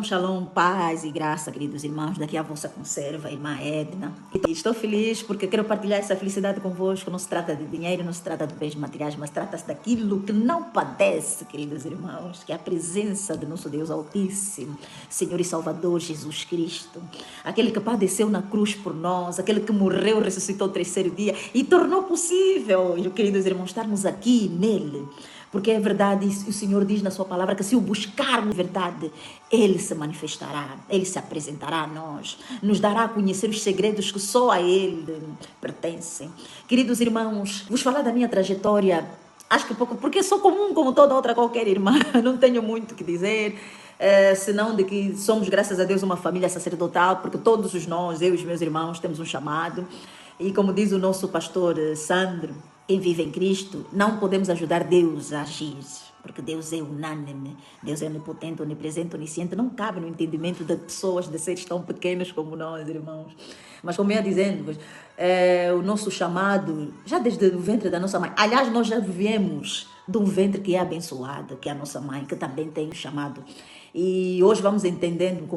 Shalom, paz e graça, queridos irmãos. Daqui a vossa conserva, irmã Edna. E estou feliz porque quero partilhar essa felicidade convosco. Não se trata de dinheiro, não se trata de bens materiais, mas trata-se daquilo que não padece, queridos irmãos, que é a presença do nosso Deus Altíssimo, Senhor e Salvador Jesus Cristo. Aquele que padeceu na cruz por nós, aquele que morreu, ressuscitou o terceiro dia e tornou possível, queridos irmãos, estarmos aqui nele. Porque é verdade, o Senhor diz na sua palavra que se o buscarmos verdade, Ele se manifestará, Ele se apresentará a nós, nos dará a conhecer os segredos que só a Ele pertencem. Queridos irmãos, vos falar da minha trajetória, acho que pouco, porque sou comum como toda outra qualquer irmã, não tenho muito o que dizer, senão de que somos, graças a Deus, uma família sacerdotal, porque todos nós, eu e os meus irmãos, temos um chamado. E como diz o nosso pastor Sandro, quem vive em Cristo, não podemos ajudar Deus a agir, porque Deus é unânime, Deus é onipotente, onipresente, onisciente, não cabe no entendimento de pessoas, de seres tão pequenos como nós, irmãos. Mas como eu ia dizendo, o nosso chamado, já desde o ventre da nossa mãe, aliás, nós já viemos de um ventre que é abençoado, que é a nossa mãe, que também tem o chamado. E hoje vamos entendendo,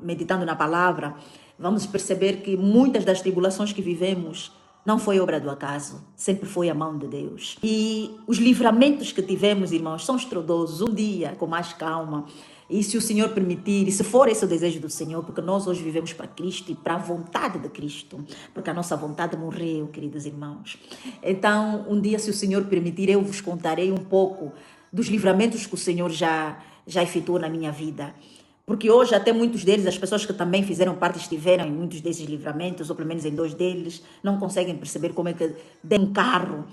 meditando na palavra, vamos perceber que muitas das tribulações que vivemos não foi obra do acaso, sempre foi a mão de Deus. E os livramentos que tivemos, irmãos, são estrondosos. Um dia, com mais calma, e se o Senhor permitir, e se for esse o desejo do Senhor, porque nós hoje vivemos para Cristo e para a vontade de Cristo, porque a nossa vontade morreu, queridos irmãos. Então, um dia, se o Senhor permitir, eu vos contarei um pouco dos livramentos que o Senhor já efetuou na minha vida. Porque hoje até muitos deles, as pessoas que também fizeram parte, estiveram em muitos desses livramentos, ou pelo menos em 2 deles, não conseguem perceber como é que tem um carro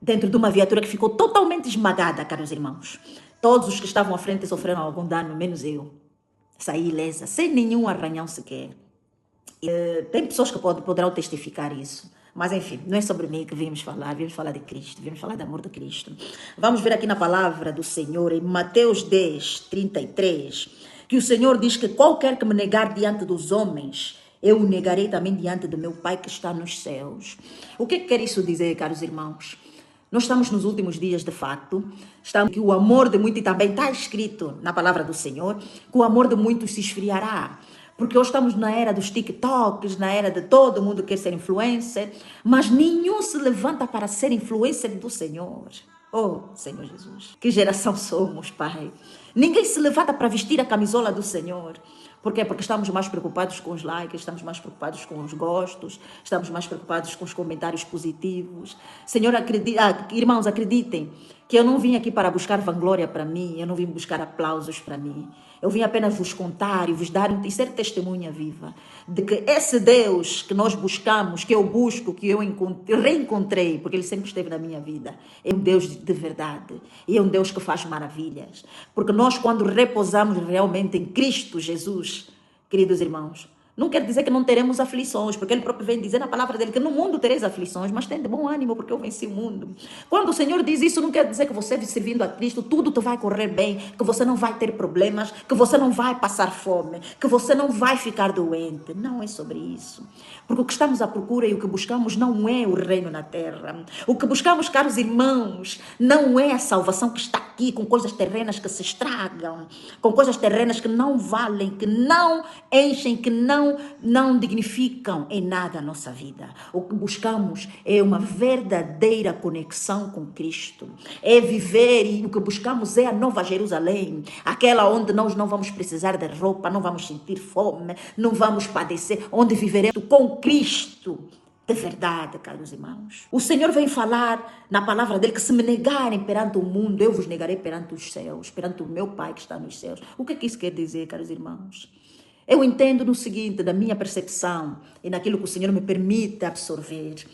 dentro de uma viatura que ficou totalmente esmagada, caros irmãos. Todos os que estavam à frente sofreram algum dano, menos eu. Saí ilesa, sem nenhum arranhão sequer. Tem pessoas que poderão testificar isso. Mas enfim, não é sobre mim que viemos falar de Cristo, viemos falar do amor de Cristo. Vamos ver aqui na palavra do Senhor, em Mateus 10, 33, que o Senhor diz que qualquer que me negar diante dos homens, eu o negarei também diante do meu Pai que está nos céus. O que quer isso dizer, caros irmãos? Nós estamos nos últimos dias, de fato, que o amor de muitos, e também está escrito na palavra do Senhor, que o amor de muitos se esfriará. Porque hoje estamos na era dos TikToks, na era de todo mundo quer ser influencer, mas nenhum se levanta para ser influencer do Senhor. Oh, Senhor Jesus, que geração somos, Pai? Ninguém se levanta para vestir a camisola do Senhor. Por quê? Porque estamos mais preocupados com os likes, estamos mais preocupados com os gostos, estamos mais preocupados com os comentários positivos. Senhor, irmãos, acreditem que eu não vim aqui para buscar vanglória para mim, eu não vim buscar aplausos para mim. Eu vim apenas vos contar e vos dar e ser testemunha viva de que esse Deus que nós buscamos, que eu busco, que eu reencontrei, porque Ele sempre esteve na minha vida, é um Deus de verdade e é um Deus que faz maravilhas. Porque nós, quando repousamos realmente em Cristo Jesus, queridos irmãos, não quer dizer que não teremos aflições, porque Ele próprio vem dizer na palavra dele que no mundo tereis aflições, mas tem de bom ânimo, porque eu venci o mundo. Quando o Senhor diz isso, não quer dizer que você servindo a Cristo, tudo te vai correr bem, que você não vai ter problemas, que você não vai passar fome, que você não vai ficar doente. Não é sobre isso. Porque o que estamos à procura e o que buscamos não é o reino na terra. O que buscamos, caros irmãos, não é a salvação que está aqui com coisas terrenas que se estragam, com coisas terrenas que não valem, que não enchem, que não dignificam em nada a nossa vida. O que buscamos é uma verdadeira conexão com Cristo. É viver, e o que buscamos é a Nova Jerusalém, aquela onde nós não vamos precisar de roupa, não vamos sentir fome, não vamos padecer, onde viveremos com Cristo. De verdade, caros irmãos. O Senhor vem falar na palavra dele que se me negarem perante o mundo, eu vos negarei perante os céus, perante o meu Pai que está nos céus. O que isso quer dizer, caros irmãos? Eu entendo no seguinte, da minha percepção e naquilo que o Senhor me permite absorver.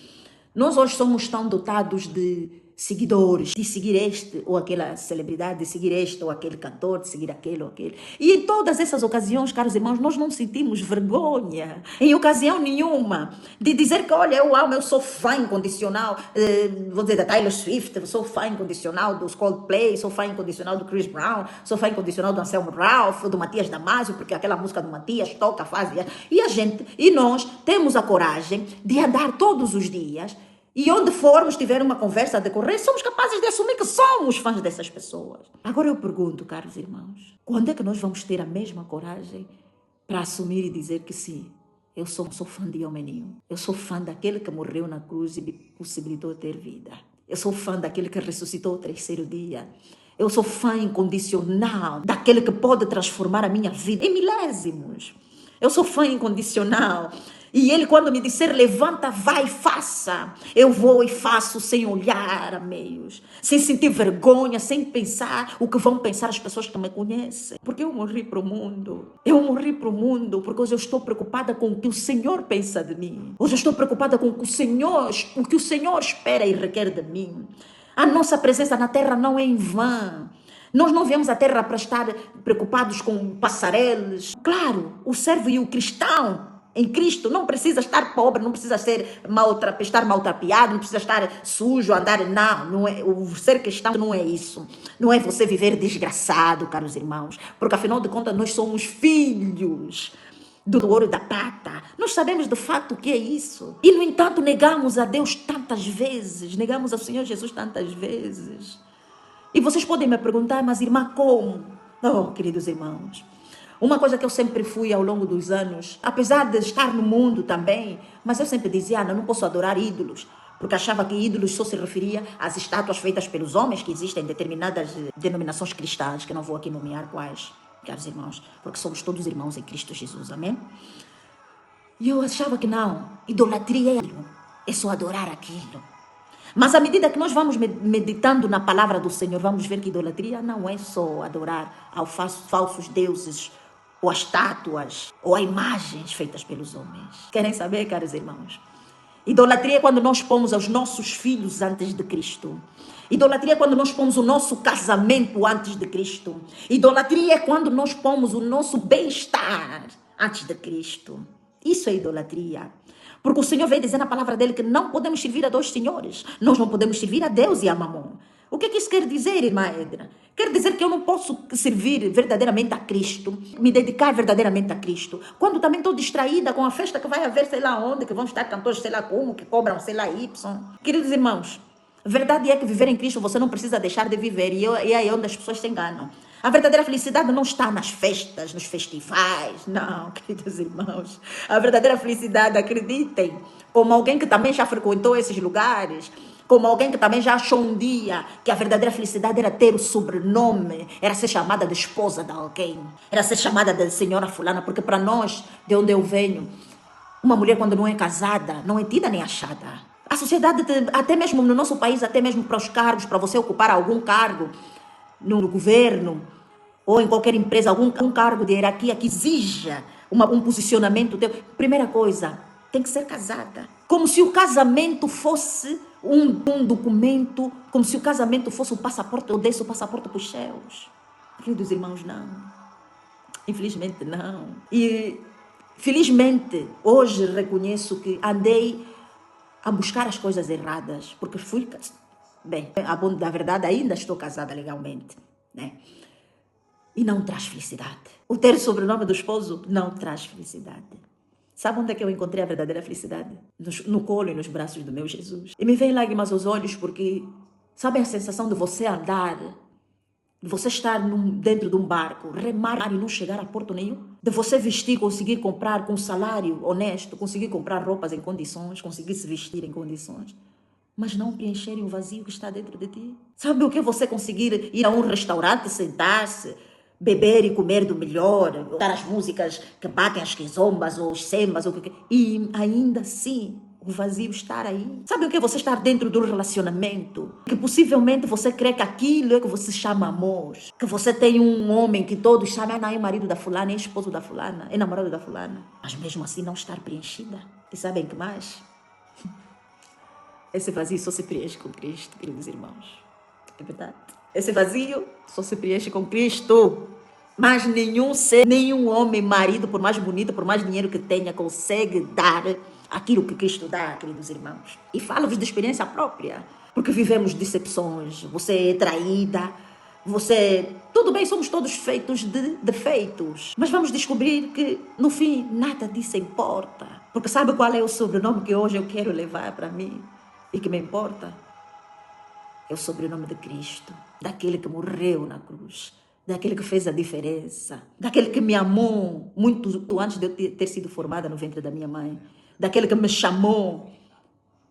Nós hoje somos tão dotados de seguidores, de seguir este ou aquela celebridade, de seguir este ou aquele cantor, de seguir aquele ou aquele. E em todas essas ocasiões, caros irmãos, nós não sentimos vergonha, em ocasião nenhuma, de dizer que, olha, eu amo, eu sou fã incondicional, vou dizer, da Taylor Swift, eu sou fã incondicional dos Coldplay, sou fã incondicional do Chris Brown, sou fã incondicional do Anselmo Ralph, do Matias Damasio, porque aquela música do Matias toca, faz, e nós temos a coragem de andar todos os dias E onde formos, tiver uma conversa a decorrer, somos capazes de assumir que somos fãs dessas pessoas. Agora eu pergunto, caros irmãos, quando é que nós vamos ter a mesma coragem para assumir e dizer que sim, eu sou fã de homem nenhum. Eu sou fã daquele que morreu na cruz e me possibilitou ter vida. Eu sou fã daquele que ressuscitou o terceiro dia. Eu sou fã incondicional daquele que pode transformar a minha vida em milésimos. Eu sou fã incondicional. E ele, quando me disser, levanta, vai, faça, eu vou e faço sem olhar a meios, sem sentir vergonha, sem pensar o que vão pensar as pessoas que me conhecem. Porque eu morri para o mundo. Eu morri para o mundo porque hoje eu estou preocupada com o que o Senhor pensa de mim. Hoje eu estou preocupada com o que o Senhor espera e requer de mim. A nossa presença na terra não é em vão. Nós não viemos à terra para estar preocupados com passarelas. Claro, o servo e o cristão em Cristo não precisa estar pobre, não precisa estar maltrapiado, não precisa estar sujo, andar. Não é, o ser cristão não é isso. Não é você viver desgraçado, caros irmãos. Porque afinal de contas nós somos filhos do ouro e da prata. Nós sabemos de fato o que é isso. E no entanto negamos a Deus tantas vezes, negamos ao Senhor Jesus tantas vezes. E vocês podem me perguntar, mas irmã, como? Oh, queridos irmãos, uma coisa que eu sempre fui ao longo dos anos, apesar de estar no mundo também, mas eu sempre dizia, não posso adorar ídolos, porque achava que ídolos só se referia às estátuas feitas pelos homens que existem em determinadas denominações cristãs, que não vou aqui nomear quais, caros irmãos, porque somos todos irmãos em Cristo Jesus, amém? E eu achava que não, idolatria é só adorar aquilo. Mas à medida que nós vamos meditando na palavra do Senhor, vamos ver que idolatria não é só adorar aos falsos deuses, ou a estátuas, ou a imagens feitas pelos homens. Querem saber, caros irmãos? Idolatria é quando nós pomos os nossos filhos antes de Cristo. Idolatria é quando nós pomos o nosso casamento antes de Cristo. Idolatria é quando nós pomos o nosso bem-estar antes de Cristo. Isso é idolatria. Porque o Senhor veio dizer na palavra dele que não podemos servir a dois senhores. Nós não podemos servir a Deus e a Mamon. O que isso quer dizer, irmã Edna? Quer dizer que eu não posso servir verdadeiramente a Cristo, me dedicar verdadeiramente a Cristo, quando também estou distraída com a festa que vai haver sei lá onde, que vão estar cantores sei lá como, que cobram sei lá Y. Queridos irmãos, a verdade é que viver em Cristo você não precisa deixar de viver, e é aí onde as pessoas se enganam. A verdadeira felicidade não está nas festas, nos festivais, não, queridos irmãos. A verdadeira felicidade, acreditem, como alguém que também já frequentou esses lugares, como alguém que também já achou um dia que a verdadeira felicidade era ter o sobrenome, era ser chamada de esposa de alguém, era ser chamada de senhora fulana, porque para nós, de onde eu venho, uma mulher quando não é casada, não é tida nem achada. A sociedade, até mesmo no nosso país, até mesmo para os cargos, para você ocupar algum cargo no governo ou em qualquer empresa, algum cargo de hierarquia que exija um posicionamento teu, primeira coisa, tem que ser casada. Como se o casamento fosse um documento, como se o casamento fosse o passaporte, eu desse o passaporte para os céus. Queridos irmãos, não. Infelizmente, não. E, felizmente, hoje reconheço que andei a buscar as coisas erradas, porque fui... Bem, a verdade, ainda estou casada legalmente, né? E não traz felicidade. O ter o sobrenome do esposo não traz felicidade. Sabe onde é que eu encontrei a verdadeira felicidade? No colo e nos braços do meu Jesus. E me vem lágrimas aos olhos porque, sabe a sensação de você andar, de você estar dentro de um barco, remar e não chegar a porto nenhum? De você vestir, conseguir comprar com um salário honesto, conseguir comprar roupas em condições, conseguir se vestir em condições, mas não preencherem o vazio que está dentro de ti? Sabe o que você conseguir ir a um restaurante, sentar-se, beber e comer do melhor, dar as músicas que batem as quizombas ou os sembas, e ainda assim o vazio estar aí? Sabe o que é você estar dentro de um relacionamento que possivelmente você crê que aquilo é que você chama amor, que você tem um homem que todos chamam, não é marido da fulana, é esposo da fulana, é namorado da fulana, mas mesmo assim não estar preenchida? E sabem que mais? Esse vazio só se preenche com Cristo, queridos irmãos. É verdade. Esse vazio só se preenche com Cristo. Mas nenhum ser, nenhum homem, marido, por mais bonito, por mais dinheiro que tenha, consegue dar aquilo que Cristo dá, queridos irmãos. E falo-vos de experiência própria, porque vivemos decepções. Você é traída, tudo bem, somos todos feitos de defeitos. Mas vamos descobrir que, no fim, nada disso importa. Porque sabe qual é o sobrenome que hoje eu quero levar para mim? E que me importa é o sobrenome de Cristo, daquele que morreu na cruz, daquele que fez a diferença, daquele que me amou muito antes de eu ter sido formada no ventre da minha mãe, daquele que me chamou,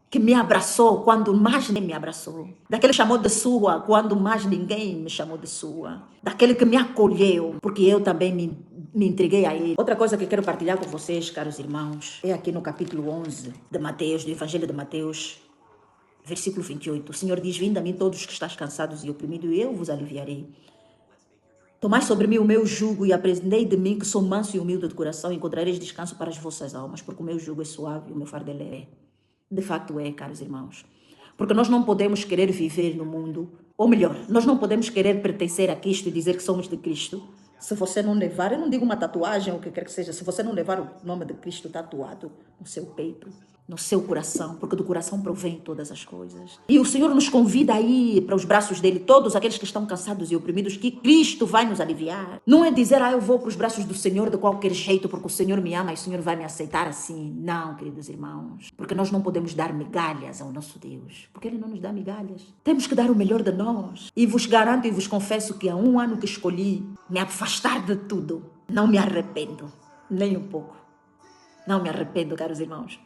que me abraçou quando mais ninguém me abraçou, daquele que chamou de sua quando mais ninguém me chamou de sua, daquele que me acolheu, porque eu também me entreguei a ele. Outra coisa que quero partilhar com vocês, caros irmãos, é aqui no capítulo 11 de Mateus, do Evangelho de Mateus, versículo 28. O Senhor diz: vinde a mim todos que estáis cansados e oprimidos, e eu vos aliviarei. Tomai sobre mim o meu jugo e aprendei de mim, que sou manso e humilde de coração, e encontrareis descanso para as vossas almas, porque o meu jugo é suave e o meu fardo é leve. De facto é, caros irmãos. Porque nós não podemos querer viver no mundo, ou melhor, nós não podemos querer pertencer a Cristo e dizer que somos de Cristo, se você não levar, eu não digo uma tatuagem ou o que quer que seja, se você não levar o nome de Cristo tatuado no seu peito, no seu coração, porque do coração provém todas as coisas. E o Senhor nos convida a ir para os braços dele, todos aqueles que estão cansados e oprimidos, que Cristo vai nos aliviar. Não é dizer, eu vou para os braços do Senhor de qualquer jeito, porque o Senhor me ama e o Senhor vai me aceitar assim. Não, queridos irmãos, porque nós não podemos dar migalhas ao nosso Deus, porque Ele não nos dá migalhas. Temos que dar o melhor de nós. E vos garanto e vos confesso que há um ano que escolhi me afastar de tudo. Não me arrependo, nem um pouco. Não me arrependo, caros irmãos.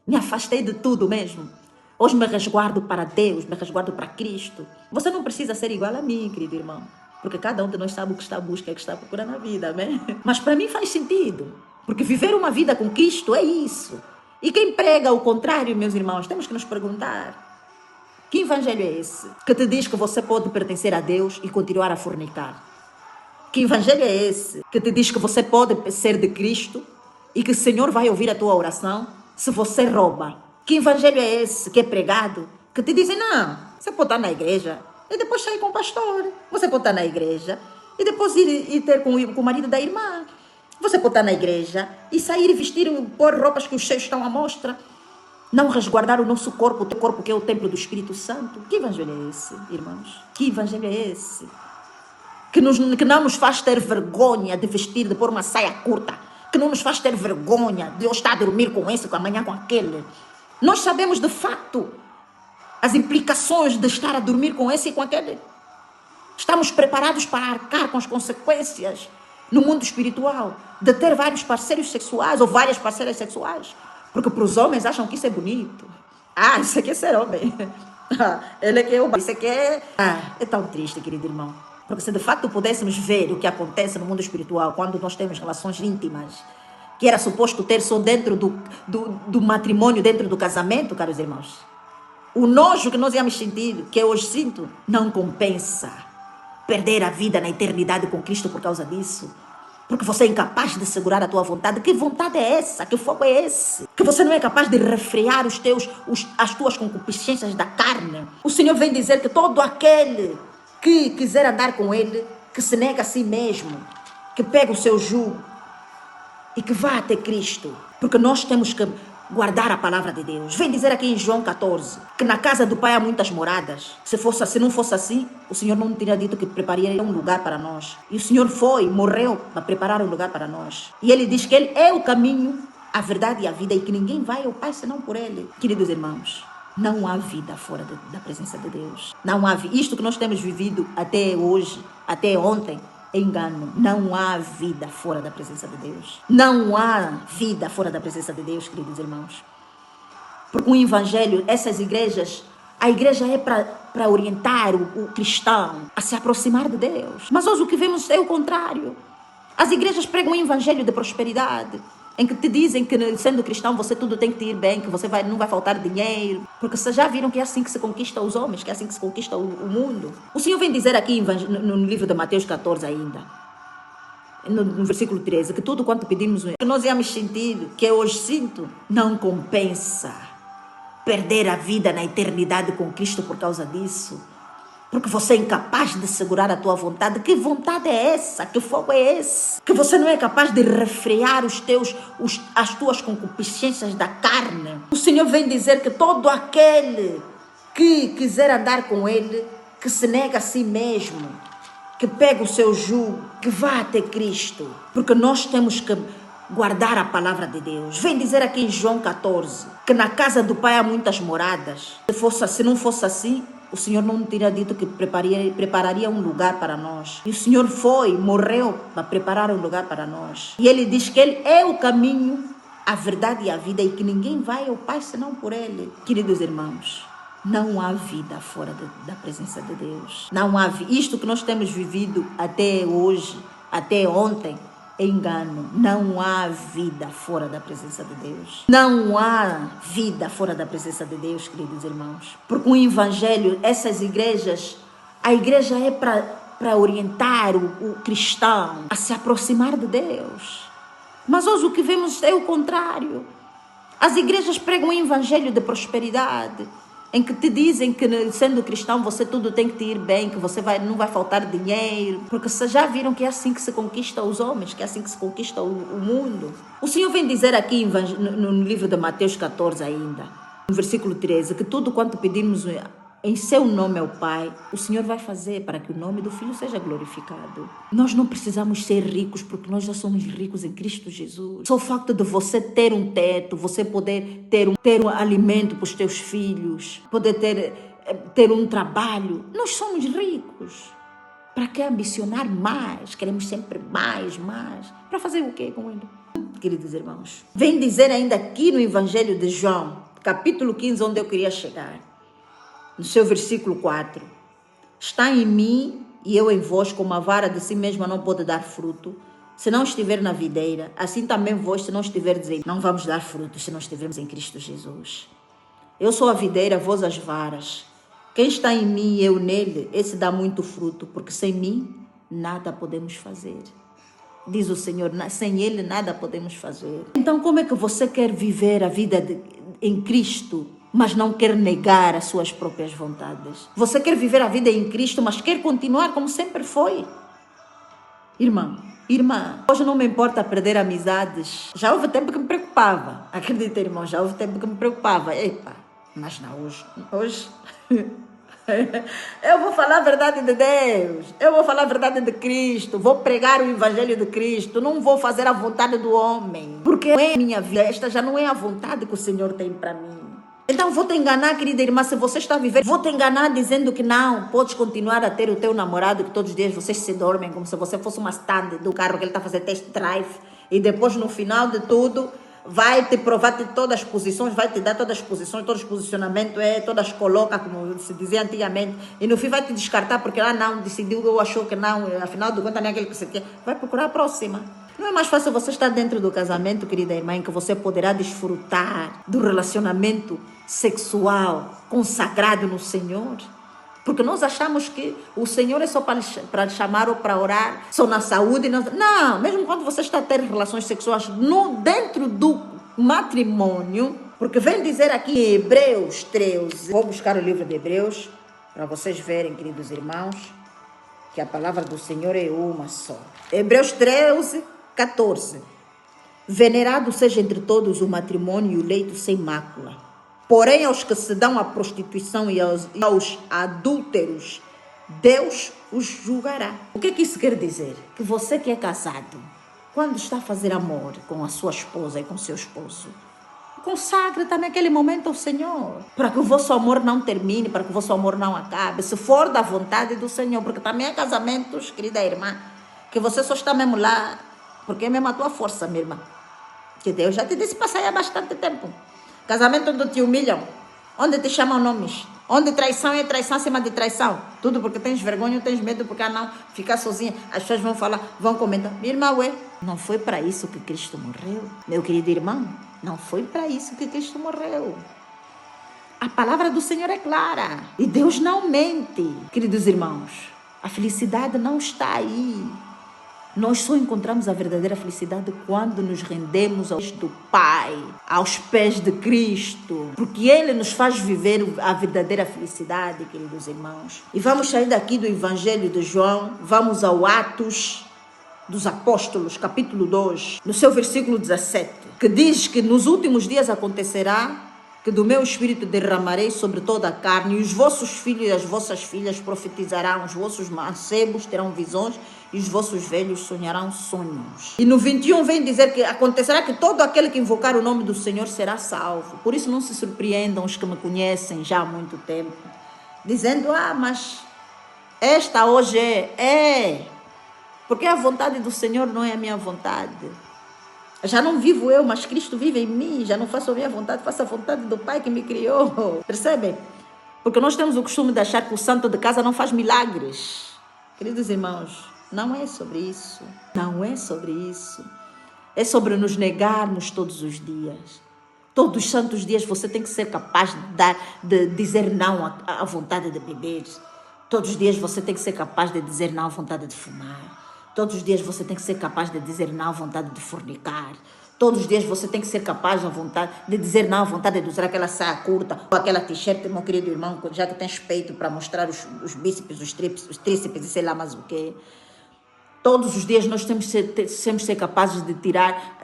Me afastei de tudo mesmo. Hoje me resguardo para Deus, me resguardo para Cristo. Você não precisa ser igual a mim, querido irmão. Porque cada um de nós sabe o que está à busca, o que está procurando na vida, amém? Mas para mim faz sentido. Porque viver uma vida com Cristo é isso. E quem prega o contrário, meus irmãos, temos que nos perguntar: que evangelho é esse que te diz que você pode pertencer a Deus e continuar a fornicar? Que evangelho é esse que te diz que você pode ser de Cristo e que o Senhor vai ouvir a tua oração se você rouba? Que evangelho é esse que é pregado, que te dizem, não, você pode estar na igreja e depois sair com o pastor. Você pode estar na igreja e depois ir ter com o marido da irmã. Você pode estar na igreja e sair e vestir, pôr roupas que os seios estão à mostra. Não resguardar o nosso corpo, o teu corpo que é o templo do Espírito Santo. Que evangelho é esse, irmãos? Que evangelho é esse? Que não nos faz ter vergonha de vestir, de pôr uma saia curta. Que não nos faz ter vergonha de eu estar a dormir com esse, com amanhã com aquele. Nós sabemos de fato as implicações de estar a dormir com esse e com aquele. Estamos preparados para arcar com as consequências no mundo espiritual de ter vários parceiros sexuais ou várias parceiras sexuais. Porque para os homens acham que isso é bonito. Isso aqui é ser homem. Ele aqui é o... Isso aqui é... é tão triste, querido irmão. Porque se de facto pudéssemos ver o que acontece no mundo espiritual quando nós temos relações íntimas, que era suposto ter só dentro do matrimônio, dentro do casamento, caros irmãos, o nojo que nós íamos sentir, que eu hoje sinto, não compensa perder a vida na eternidade com Cristo por causa disso. Porque você é incapaz de segurar a tua vontade. Que vontade é essa? Que fogo é esse? Que você não é capaz de refrear as tuas concupiscências da carne. O Senhor vem dizer que todo aquele que quiser andar com Ele, que se nega a si mesmo, que pega o seu jugo e que vá até Cristo. Porque nós temos que guardar a palavra de Deus. Vem dizer aqui em João 14, que na casa do Pai há muitas moradas. Se não fosse assim, o Senhor não teria dito que prepararia um lugar para nós. E o Senhor morreu para preparar um lugar para nós. E Ele diz que Ele é o caminho, a verdade e a vida, e que ninguém vai ao Pai senão por Ele. Queridos irmãos, não há vida fora da presença de Deus. Não há isto que nós temos vivido até hoje, até ontem, é engano. Não há vida fora da presença de Deus. Não há vida fora da presença de Deus, queridos irmãos. Porque o evangelho, essas igrejas, a igreja é para orientar o cristão a se aproximar de Deus. Mas hoje o que vemos é o contrário. As igrejas pregam um evangelho de prosperidade, em que te dizem que, sendo cristão, você tudo tem que te ir bem, que você não vai faltar dinheiro. Porque vocês já viram que é assim que se conquista os homens, que é assim que se conquista o mundo. O Senhor vem dizer aqui no livro de Mateus 14 ainda, no versículo 13, que tudo quanto pedimos, que nós íamos sentir, que eu hoje sinto, não compensa perder a vida na eternidade com Cristo por causa disso. Porque você é incapaz de segurar a tua vontade. Que vontade é essa? Que fogo é esse? Que você não é capaz de refrear as tuas concupiscências da carne. O Senhor vem dizer que todo aquele que quiser andar com Ele, que se nega a si mesmo, que pega o seu jugo, que vá até Cristo. Porque nós temos que guardar a palavra de Deus. Vem dizer aqui em João 14 que na casa do Pai há muitas moradas. Se não fosse assim, o Senhor não teria dito que prepararia um lugar para nós. E o Senhor morreu para preparar um lugar para nós. E Ele diz que Ele é o caminho, a verdade e a vida, e que ninguém vai ao Pai senão por Ele. Queridos irmãos, não há vida fora da presença de Deus. Não há isto que nós temos vivido até hoje, até ontem, é engano. Não há vida fora da presença de Deus. Não há vida fora da presença de Deus, queridos irmãos. Porque o Evangelho, essas igrejas, a igreja é para orientar o cristão a se aproximar de Deus. Mas hoje o que vemos é o contrário. As igrejas pregam um evangelho de prosperidade, em que te dizem que, sendo cristão, você tudo tem que te ir bem, que você não vai faltar dinheiro, porque vocês já viram que é assim que se conquista os homens, que é assim que se conquista o mundo. O Senhor vem dizer aqui no livro de Mateus 14 ainda, no versículo 13, que tudo quanto pedimos em seu nome ao Pai, o Senhor vai fazer para que o nome do Filho seja glorificado. Nós não precisamos ser ricos, porque nós já somos ricos em Cristo Jesus. Só o facto de você ter um teto, você poder ter um alimento para os teus filhos, poder ter um trabalho, nós somos ricos. Para que ambicionar mais? Queremos sempre mais. Para fazer o quê com ele? Queridos irmãos, vem dizer ainda aqui no Evangelho de João, capítulo 15, onde eu queria chegar. No seu versículo 4, está em mim e eu em vós, como a vara de si mesma não pode dar fruto, se não estiver na videira, assim também vós, se não estiverdes em, não vamos dar fruto se não estivermos em Cristo Jesus. Eu sou a videira, vós as varas. Quem está em mim e eu nele, esse dá muito fruto, porque sem mim nada podemos fazer. Diz o Senhor, sem Ele nada podemos fazer. Então como é que você quer viver a vida em Cristo, mas não quer negar as suas próprias vontades? Você quer viver a vida em Cristo, mas quer continuar como sempre foi? Irmã, hoje não me importa perder amizades. Já houve tempo que me preocupava. Acredita, irmão, já houve tempo que me preocupava. Epa, mas não, hoje... Eu vou falar a verdade de Deus, eu vou falar a verdade de Cristo, vou pregar o Evangelho de Cristo, não vou fazer a vontade do homem, porque não é minha vida, esta já não é a vontade que o Senhor tem para mim. Então vou te enganar, querida irmã, se você está vivendo, vou te enganar dizendo que não, podes continuar a ter o teu namorado, que todos os dias vocês se dormem como se você fosse uma stand do carro que ele está fazendo test drive, e depois no final de tudo vai te provar de todas as posições, vai te dar todas as posições, todos os posicionamentos, todas coloca, como se dizia antigamente, e no fim vai te descartar porque não, decidiu ou achou que não, afinal de contas nem aquele que você quer, vai procurar a próxima. Não é mais fácil você estar dentro do casamento, querida irmã, em que você poderá desfrutar do relacionamento sexual consagrado no Senhor? Porque nós achamos que o Senhor é só para chamar ou para orar, só na saúde. Não, mesmo quando você está a ter relações sexuais dentro do matrimônio, porque vem dizer aqui em Hebreus 13, vou buscar o livro de Hebreus, para vocês verem, queridos irmãos, que a palavra do Senhor é uma só. Hebreus 13, 14. Venerado seja entre todos o matrimônio e o leito sem mácula. Porém, aos que se dão à prostituição e aos adúlteros, Deus os julgará. O que isso quer dizer? Que você que é casado, quando está a fazer amor com a sua esposa e com seu esposo, consagra-te naquele momento ao Senhor, para que o vosso amor não termine, para que o vosso amor não acabe, se for da vontade do Senhor, porque também há casamentos, querida irmã, que você só está mesmo lá, porque é mesmo a tua força, minha irmã, que Deus já te disse para sair há bastante tempo. Casamento onde te humilham, onde te chamam nomes, onde traição é traição acima de traição. Tudo porque tens vergonha ou tens medo, porque não, ficar sozinha. As pessoas vão falar, vão comentar. Minha irmã, não foi para isso que Cristo morreu. Meu querido irmão, não foi para isso que Cristo morreu. A palavra do Senhor é clara. E Deus não mente. Queridos irmãos, a felicidade não está aí. Nós só encontramos a verdadeira felicidade quando nos rendemos aos pés do Pai, aos pés de Cristo, porque Ele nos faz viver a verdadeira felicidade, queridos irmãos. E vamos sair daqui do Evangelho de João, vamos ao Atos dos Apóstolos, capítulo 2, no seu versículo 17, que diz que nos últimos dias acontecerá que do meu Espírito derramarei sobre toda a carne, e os vossos filhos e as vossas filhas profetizarão, os vossos mancebos terão visões, e os vossos velhos sonharão sonhos. E no 21 vem dizer que acontecerá que todo aquele que invocar o nome do Senhor será salvo. Por isso não se surpreendam os que me conhecem já há muito tempo, dizendo, mas esta hoje é, porque a vontade do Senhor não é a minha vontade. Já não vivo eu, mas Cristo vive em mim. Já não faço a minha vontade, faço a vontade do Pai que me criou. Percebem? Porque nós temos o costume de achar que o santo de casa não faz milagres. Queridos irmãos, não é sobre isso. Não é sobre isso. É sobre nos negarmos todos os dias. Todos os santos dias você tem que ser capaz de dizer não à vontade de beber. Todos os dias você tem que ser capaz de dizer não à vontade de fumar. Todos os dias você tem que ser capaz de dizer não à vontade de fornicar. Todos os dias você tem que ser capaz de dizer não à vontade de usar aquela saia curta ou aquela t-shirt, meu querido irmão, já que tens peito para mostrar os bíceps, os tríceps e sei lá mais o quê. Todos os dias nós temos que ser capazes de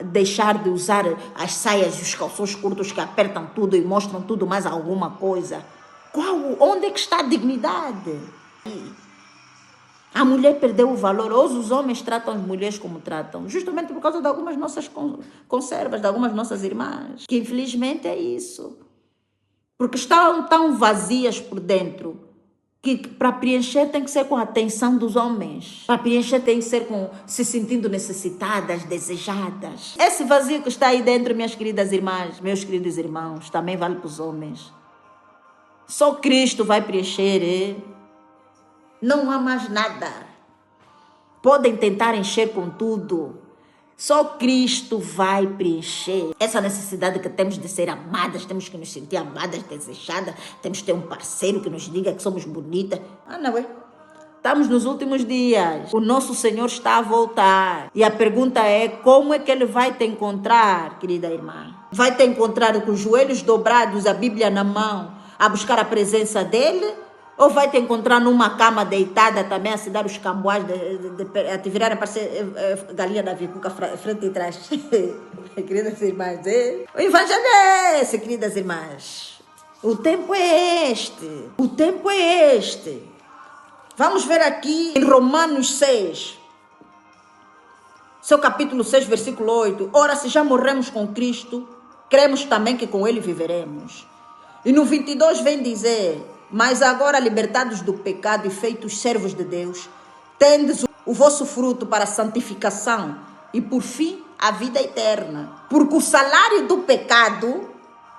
deixar de usar as saias e os calções curtos que apertam tudo e mostram tudo mais alguma coisa. Onde é que está a dignidade? A mulher perdeu o valor. Hoje os homens tratam as mulheres como tratam, justamente por causa de algumas nossas conservas, de algumas nossas irmãs, que infelizmente é isso. Porque estão tão vazias por dentro, que para preencher tem que ser com a atenção dos homens. Para preencher tem que ser se sentindo necessitadas, desejadas. Esse vazio que está aí dentro, minhas queridas irmãs, meus queridos irmãos, também vale para os homens. Só Cristo vai preencher, Não há mais nada. Podem tentar encher com tudo. Só Cristo vai preencher essa necessidade que temos de ser amadas. Temos que nos sentir amadas, desejadas. Temos que ter um parceiro que nos diga que somos bonitas. Não é? Estamos nos últimos dias. O nosso Senhor está a voltar. E a pergunta é, como é que Ele vai te encontrar, querida irmã? Vai te encontrar com os joelhos dobrados, a Bíblia na mão, a buscar a presença dEle? Ou vai te encontrar numa cama deitada também a se dar os camboais, a te virarem para ser galinha da vicuca, frente e trás. Queridas irmãs, o evangelho é esse, queridas irmãs. O tempo é este. O tempo é este. Vamos ver aqui em Romanos 6. Seu capítulo 6, versículo 8. Ora, se já morremos com Cristo, cremos também que com Ele viveremos. E no 22 vem dizer... Mas agora, libertados do pecado e feitos servos de Deus, tendes o vosso fruto para a santificação e, por fim, a vida eterna. Porque o salário do pecado,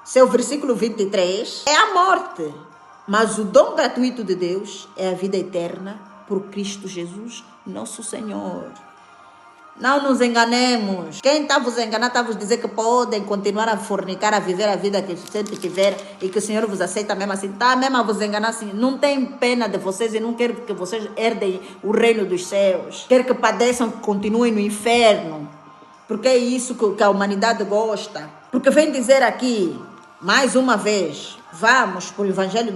seu versículo 23, é a morte. Mas o dom gratuito de Deus é a vida eterna por Cristo Jesus, nosso Senhor. Não nos enganemos. Quem está vos enganar está vos dizer que podem continuar a fornicar, a viver a vida que sempre tiver e que o Senhor vos aceita mesmo assim. Está mesmo a vos enganar assim. Não tem pena de vocês e não quer que vocês herdem o reino dos céus. Quer que padeçam, que continuem no inferno. Porque é isso que a humanidade gosta. Porque vem dizer aqui, mais uma vez, vamos para o Evangelho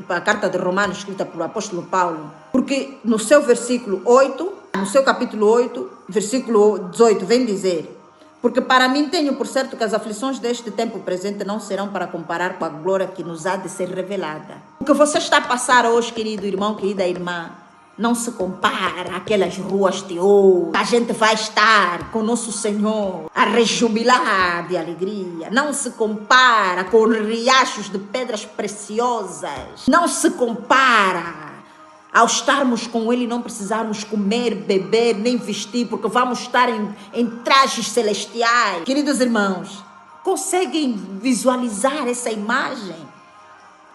a carta de Romanos escrita por apóstolo Paulo. Porque no seu versículo 8... No seu capítulo 8, versículo 18, vem dizer: porque para mim tenho por certo que as aflições deste tempo presente não serão para comparar com a glória que nos há de ser revelada. O que você está a passar hoje, querido irmão, querida irmã, não se compara àquelas ruas de ouro. A gente vai estar com nosso Senhor a rejubilar de alegria. Não se compara com riachos de pedras preciosas. Não se compara ao estarmos com Ele, não precisarmos comer, beber, nem vestir, porque vamos estar em trajes celestiais. Queridos irmãos, conseguem visualizar essa imagem?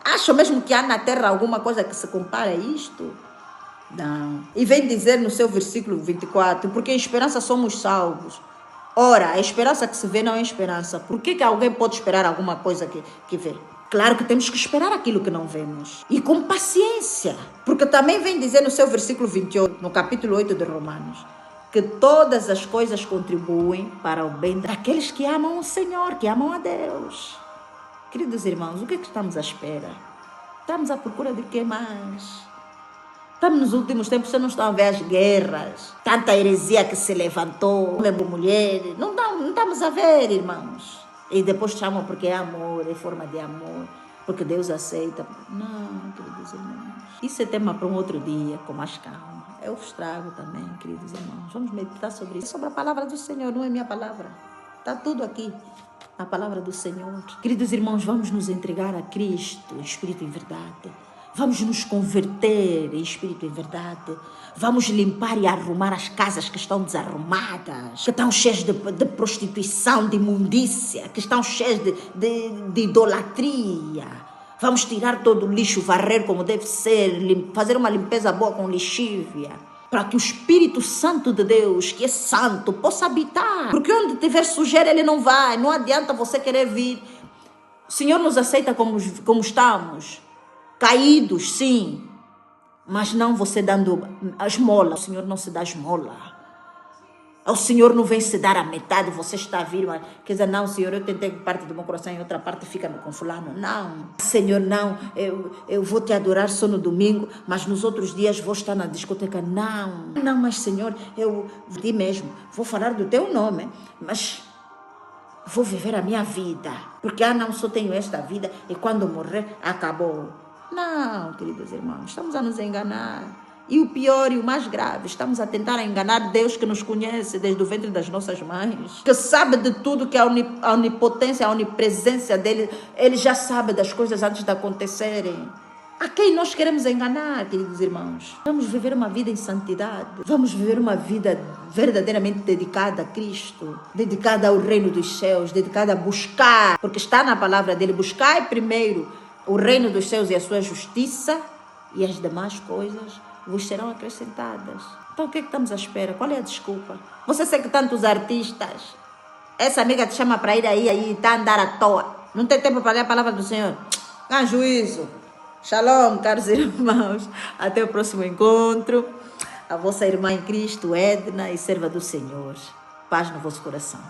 Acham mesmo que há na terra alguma coisa que se compara a isto? Não. E vem dizer no seu versículo 24, porque em esperança somos salvos. Ora, a esperança que se vê não é esperança. Por que alguém pode esperar alguma coisa que vê? Claro que temos que esperar aquilo que não vemos. E com paciência. Porque também vem dizer no seu versículo 28, no capítulo 8 de Romanos, que todas as coisas contribuem para o bem daqueles que amam o Senhor, que amam a Deus. Queridos irmãos, o que é que estamos à espera? Estamos à procura de quê mais? Estamos nos últimos tempos, vocês não estão a ver as guerras, tanta heresia que se levantou, lembro mulheres, não estamos a ver, irmãos. E depois chamam porque é amor, é forma de amor, porque Deus aceita. Não, queridos irmãos. Isso é tema para um outro dia, com mais calma. eu vos trago também, queridos irmãos. Vamos meditar sobre isso, sobre a palavra do Senhor, não é minha palavra. Está tudo aqui, a palavra do Senhor. Queridos irmãos, vamos nos entregar a Cristo, Espírito em verdade. Vamos nos converter em Espírito em verdade. Vamos limpar e arrumar as casas que estão desarrumadas, que estão cheias de prostituição, de imundícia, que estão cheias de idolatria. Vamos tirar todo o lixo, varrer como deve ser, fazer uma limpeza boa com lixívia, para que o Espírito Santo de Deus, que é santo, possa habitar. Porque onde tiver sujeira, ele não vai. Não adianta você querer vir. O Senhor nos aceita como estamos. Caídos, sim, mas não você dando a esmola. O Senhor não se dá esmola. O Senhor não vem se dar a metade, você está a vir, mas quer dizer, não, Senhor, eu tentei parte do meu coração e outra parte fica com fulano. Não, Senhor, não, eu vou te adorar só no domingo, mas nos outros dias vou estar na discoteca. Não, mas Senhor, eu de mesmo, vou falar do teu nome, mas vou viver a minha vida, porque não, só tenho esta vida e quando morrer, acabou. Não, queridos irmãos, estamos a nos enganar. E o pior e o mais grave, estamos a tentar enganar Deus que nos conhece desde o ventre das nossas mães, que sabe de tudo, que a onipotência, a onipresença dele, ele já sabe das coisas antes de acontecerem. A quem nós queremos enganar, queridos irmãos? Vamos viver uma vida em santidade. Vamos viver uma vida verdadeiramente dedicada a Cristo, dedicada ao reino dos céus, dedicada a buscar, porque está na palavra dele, buscai primeiro o reino dos céus e a sua justiça, e as demais coisas vos serão acrescentadas. Então o que é que estamos à espera? Qual é a desculpa? Você segue tantos artistas, essa amiga te chama para ir aí e está a andar à toa, não tem tempo para ler a palavra do Senhor. Dá juízo. Shalom, caros irmãos, até o próximo encontro. A vossa irmã em Cristo, Edna, e serva do Senhor. Paz no vosso coração.